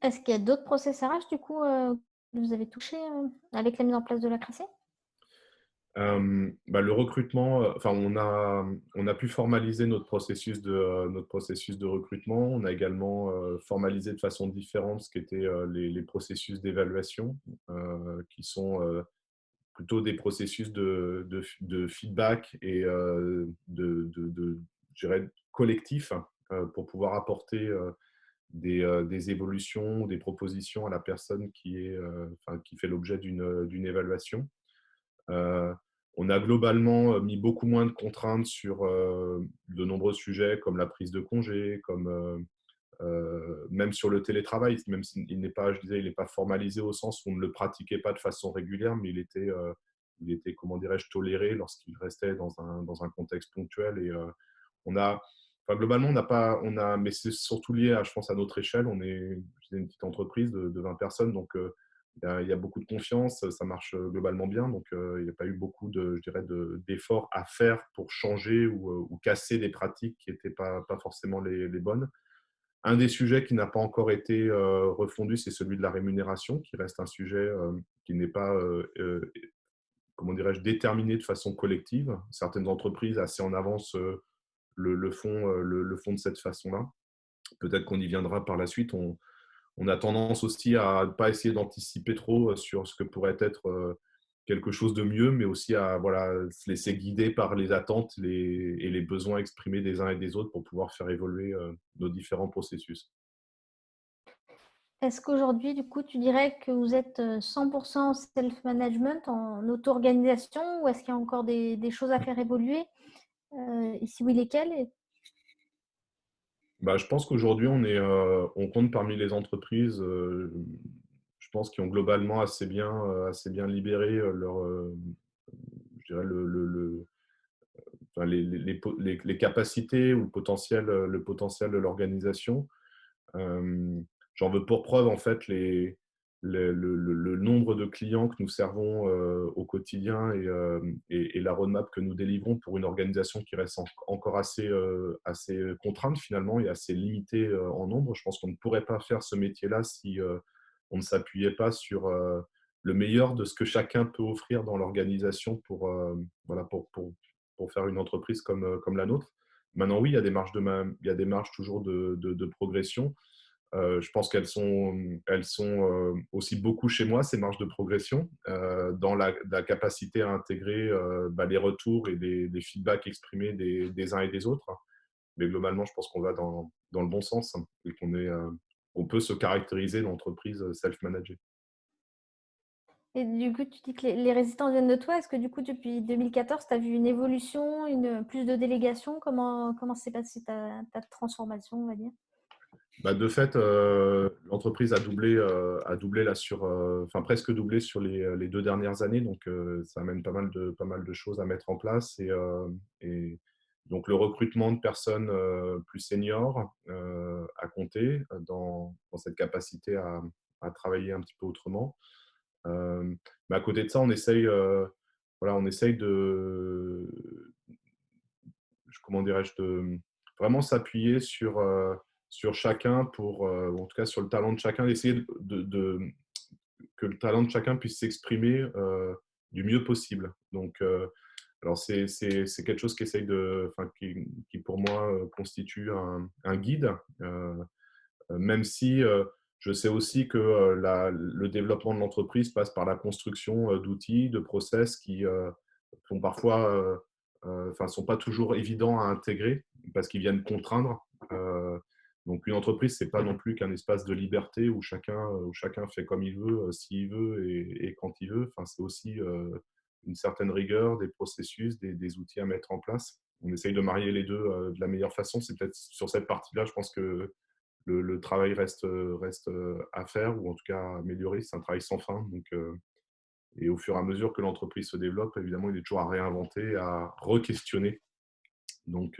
Est-ce qu'il y a d'autres process RH du coup que vous avez touché avec la mise en place de la CRACI? Le recrutement, enfin, on a pu formaliser notre processus de recrutement. On a également formalisé de façon différente ce qu'étaient les processus d'évaluation, qui sont plutôt des processus de feedback et je dirais, collectif pour pouvoir apporter des évolutions, des propositions à la personne enfin, qui fait l'objet d'une évaluation. Euh, on a globalement mis beaucoup moins de contraintes sur de nombreux sujets comme la prise de congé, comme même sur le télétravail, même s'il n'est pas, je disais, il n'est pas formalisé au sens où on ne le pratiquait pas de façon régulière, mais il était comment dirais-je, toléré lorsqu'il restait dans un contexte ponctuel. Et on a, enfin, globalement, on n'a pas, on a, mais c'est surtout lié, à, je pense, à notre échelle. On est, je disais, une petite entreprise de 20 personnes, donc il y a beaucoup de confiance, ça marche globalement bien, donc il n'y a pas eu beaucoup je dirais, d'efforts à faire pour changer ou casser des pratiques qui n'étaient pas forcément les bonnes. Un des sujets qui n'a pas encore été refondu, c'est celui de la rémunération, qui reste un sujet qui n'est pas, comment dirais-je, déterminé de façon collective. Certaines entreprises assez en avance le font de cette façon-là. Peut-être qu'on y viendra par la suite. On a tendance aussi à ne pas essayer d'anticiper trop sur ce que pourrait être quelque chose de mieux, mais aussi à voilà, se laisser guider par les attentes et les besoins exprimés des uns et des autres pour pouvoir faire évoluer nos différents processus. Est-ce qu'aujourd'hui, du coup, tu dirais que vous êtes 100% self-management en auto-organisation ou est-ce qu'il y a encore des choses à faire évoluer et si oui, lesquelles? Je pense qu'aujourd'hui, on compte parmi les entreprises, je pense, qui ont globalement assez bien libéré je dirais enfin, les capacités ou le potentiel de l'organisation. Euh, J'en veux pour preuve, en fait, le nombre de clients que nous servons au quotidien et la roadmap que nous délivrons pour une organisation qui reste encore assez contrainte finalement et assez limitée en nombre. Je pense qu'on ne pourrait pas faire ce métier-là si on ne s'appuyait pas sur le meilleur de ce que chacun peut offrir dans l'organisation voilà, pour faire une entreprise comme la nôtre. Maintenant, oui, il y a des marges toujours de progression. Je pense elles sont aussi beaucoup chez moi, ces marges de progression, dans la capacité à intégrer les retours et les feedbacks exprimés des uns et des autres. Mais globalement, je pense qu'on va dans le bon sens, hein, et on peut se caractériser d'entreprise self-managée. Et du coup, tu dis que les résistances viennent de toi. Est-ce que du coup, depuis 2014, tu as vu une évolution, plus de délégation? Comment s'est passée ta transformation, on va dire? De fait, l'entreprise a doublé là enfin presque doublé sur les 2 dernières années. Donc, ça amène pas mal de choses à mettre en place. Et donc, le recrutement de personnes plus seniors à compter dans cette capacité à travailler un petit peu autrement. Euh, mais à côté de ça, on essaye comment dirais-je, de vraiment s'appuyer sur chacun en tout cas sur le talent de chacun, d'essayer que le talent de chacun puisse s'exprimer du mieux possible. Donc, alors c'est quelque chose qui pour moi constitue un guide, même si je sais aussi que le développement de l'entreprise passe par la construction d'outils, de process qui sont parfois, sont pas toujours évidents à intégrer parce qu'ils viennent contraindre. Donc une entreprise, c'est pas non plus qu'un espace de liberté où chacun fait comme il veut, s'il veut et quand il veut. Enfin, c'est aussi une certaine rigueur, des processus, des outils à mettre en place. On essaye de marier les deux de la meilleure façon. C'est peut-être sur cette partie-là, je pense que le travail reste à faire, ou en tout cas à améliorer. C'est un travail sans fin. Donc, et au fur et à mesure que l'entreprise se développe, évidemment, il est toujours à réinventer, à re-questionner. Donc,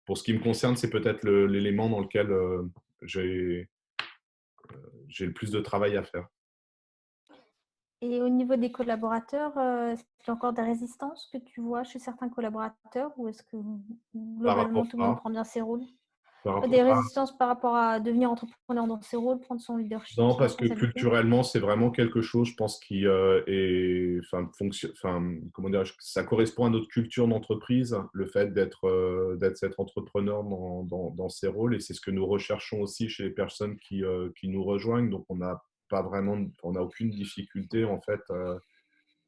pour ce qui me concerne, c'est peut-être l'élément dans lequel j'ai le plus de travail à faire. Et au niveau des collaborateurs, est-ce qu'il y a encore des résistances que tu vois chez certains collaborateurs ou est-ce que Par globalement rapport tout le monde à, prend bien ses rôles? par rapport Des à résistances par rapport à devenir entrepreneur dans ses rôles, prendre son leadership, Non, ses parce que responsabilités? culturellement, c'est vraiment quelque chose, je pense, qui est, comment dire, ça correspond à notre culture d'entreprise, le fait d'être cet entrepreneur dans ces rôles, et c'est ce que nous recherchons aussi chez les personnes qui nous rejoignent. Donc, on n'a aucune difficulté en fait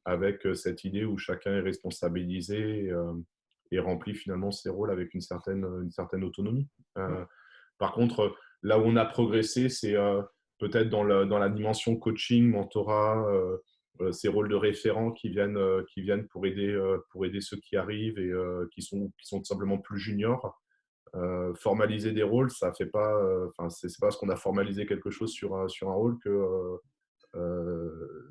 avec cette idée où chacun est responsabilisé et remplit finalement ses rôles avec une certaine autonomie. Par contre, là où on a progressé, c'est peut-être dans la dimension coaching, mentorat, ces rôles de référents qui viennent pour aider ceux qui arrivent et qui sont tout simplement plus juniors. Formaliser des rôles, ça fait pas, c'est pas parce qu'on a formalisé quelque chose sur un rôle que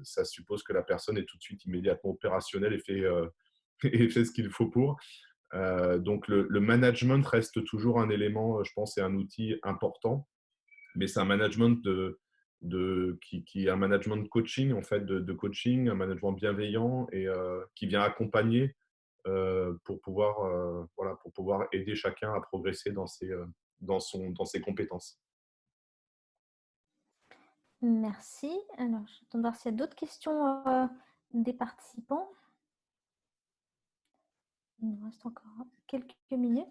ça suppose que la personne est tout de suite immédiatement opérationnelle et et fait ce qu'il faut pour. Donc le management reste toujours un élément, je pense, et un outil important, mais c'est un management qui est un management de coaching, en fait, de coaching, un management bienveillant et qui vient accompagner pour pouvoir aider chacun à progresser dans ses compétences. Merci. Alors, j'attends de voir s'il y a d'autres questions des participants. Il nous reste encore quelques minutes.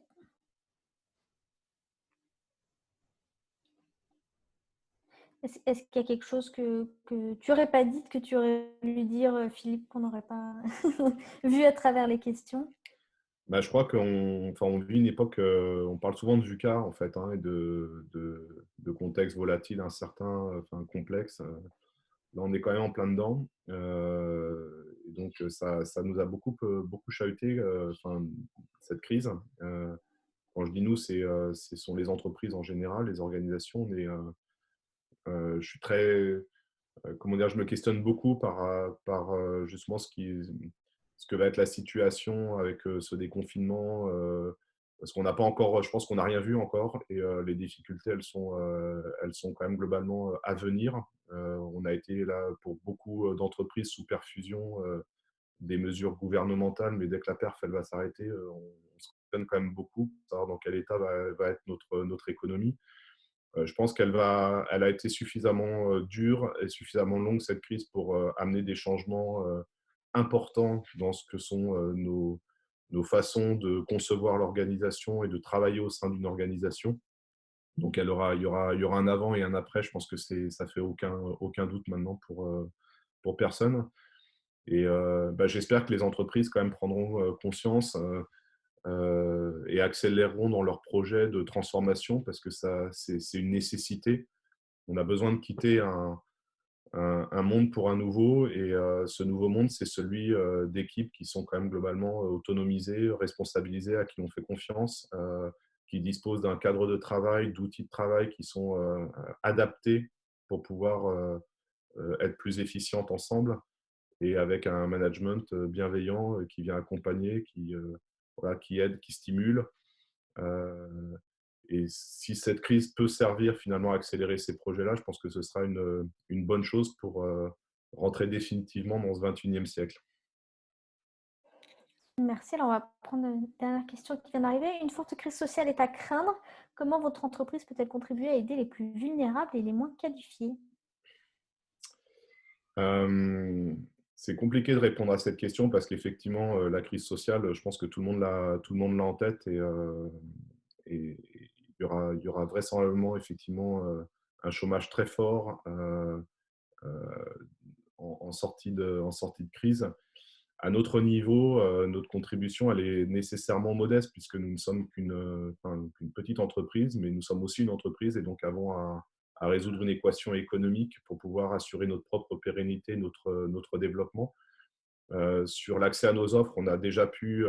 Est-ce qu'il y a quelque chose que tu n'aurais pas dit, que tu aurais voulu dire, Philippe, qu'on n'aurait pas vu à travers les questions? Je crois on vit une époque, on parle souvent de VUCA en fait, hein, et de contextes volatiles incertains, complexes. Là, on est quand même en plein dedans. Et donc, ça nous a beaucoup chahuté, cette crise. Quand je dis nous, ce sont les entreprises en général, les organisations. Mais je suis comment dire, je me questionne beaucoup par justement ce que va être la situation avec ce déconfinement. Parce qu'on n'a pas encore, je pense qu'on n'a rien vu encore, et les difficultés, elles sont quand même globalement à venir. On a été là pour beaucoup d'entreprises sous perfusion des mesures gouvernementales, mais dès que la perf elle va s'arrêter, on se questionne quand même beaucoup pour savoir dans quel état va être notre économie. Je pense elle a été suffisamment dure et suffisamment longue, cette crise, pour amener des changements importants dans ce que sont nos façons de concevoir l'organisation et de travailler au sein d'une organisation. Donc, il y aura un avant et un après. Je pense que ça fait aucun doute maintenant pour personne. Et j'espère que les entreprises quand même prendront conscience et accéléreront dans leurs projets de transformation parce que c'est une nécessité. On a besoin de quitter un monde pour un nouveau et ce nouveau monde, c'est celui d'équipes qui sont quand même globalement autonomisées, responsabilisées, à qui on fait confiance, qui disposent d'un cadre de travail, d'outils de travail qui sont adaptés pour pouvoir être plus efficientes ensemble et avec un management bienveillant qui vient accompagner, voilà, qui aide, qui stimule. Euh, et si cette crise peut servir finalement à accélérer ces projets-là, je pense que ce sera une bonne chose pour rentrer définitivement dans ce 21e siècle. Merci. Alors, on va prendre une dernière question qui vient d'arriver. Une forte crise sociale est à craindre. Comment votre entreprise peut-elle contribuer à aider les plus vulnérables et les moins qualifiés? Euh, c'est compliqué de répondre à cette question parce qu'effectivement, la crise sociale, je pense que tout le monde l'a en tête et il y aura vraisemblablement effectivement un chômage très fort en sortie de crise. À notre niveau, notre contribution, elle est nécessairement modeste puisque nous ne sommes qu'une petite entreprise, mais nous sommes aussi une entreprise et donc avons à résoudre une équation économique pour pouvoir assurer notre propre pérennité, notre développement. Sur l'accès à nos offres, on a déjà pu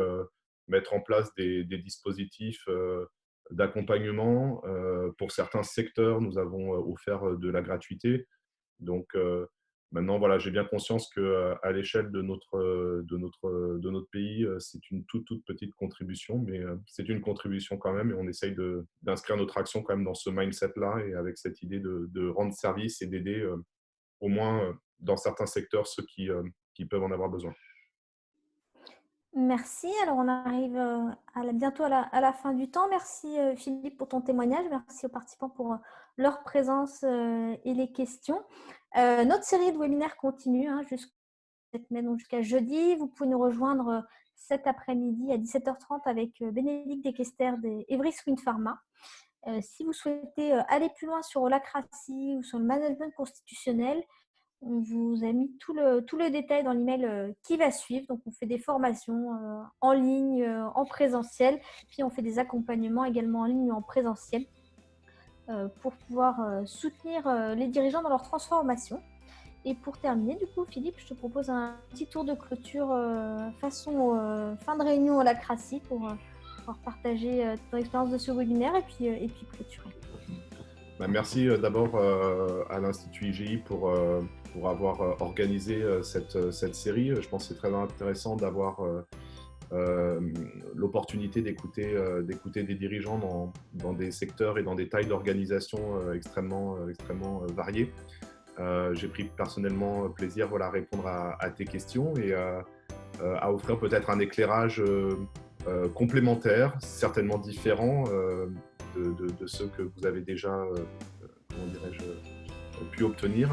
mettre en place des dispositifs d'accompagnement. Pour certains secteurs, nous avons offert de la gratuité. Donc, maintenant, voilà, j'ai bien conscience qu'à l'échelle de notre pays, c'est une toute petite contribution, mais c'est une contribution quand même et on essaye d'inscrire notre action quand même dans ce mindset-là et avec cette idée de rendre service et d'aider au moins dans certains secteurs ceux qui peuvent en avoir besoin. Merci. Alors, on arrive bientôt à la fin du temps. Merci Philippe pour ton témoignage. Merci aux participants pour leur présence et les questions. Notre série de webinaires continue jusqu'à jeudi. Vous pouvez nous rejoindre cet après-midi à 17h30 avec Bénédicte Dequester d'Evris Wind Pharma. Si vous souhaitez aller plus loin sur l'holacratie ou sur le management constitutionnel, on vous a mis tout le détail dans l'email qui va suivre. Donc, on fait des formations en ligne, en présentiel, puis on fait des accompagnements également en ligne ou en présentiel pour pouvoir soutenir les dirigeants dans leur transformation. Et pour terminer, du coup, Philippe, je te propose un petit tour de clôture façon fin de réunion holacratie pour pouvoir partager ton expérience de ce webinaire et puis clôturer. Merci d'abord à l'Institut IGI pour avoir organisé cette série. Je pense que c'est très intéressant d'avoir l'opportunité d'écouter des dirigeants dans des secteurs et dans des tailles d'organisation extrêmement variées. J'ai pris personnellement plaisir à répondre à tes questions et à offrir peut-être un éclairage complémentaire, certainement différent de ceux que vous avez déjà pu obtenir.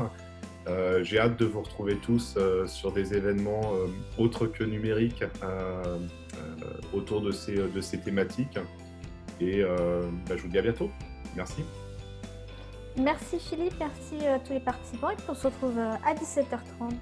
J'ai hâte de vous retrouver tous sur des événements autres que numériques autour de ces thématiques. Et je vous dis à bientôt. Merci. Merci Philippe, merci à tous les participants et puis on se retrouve à 17h30.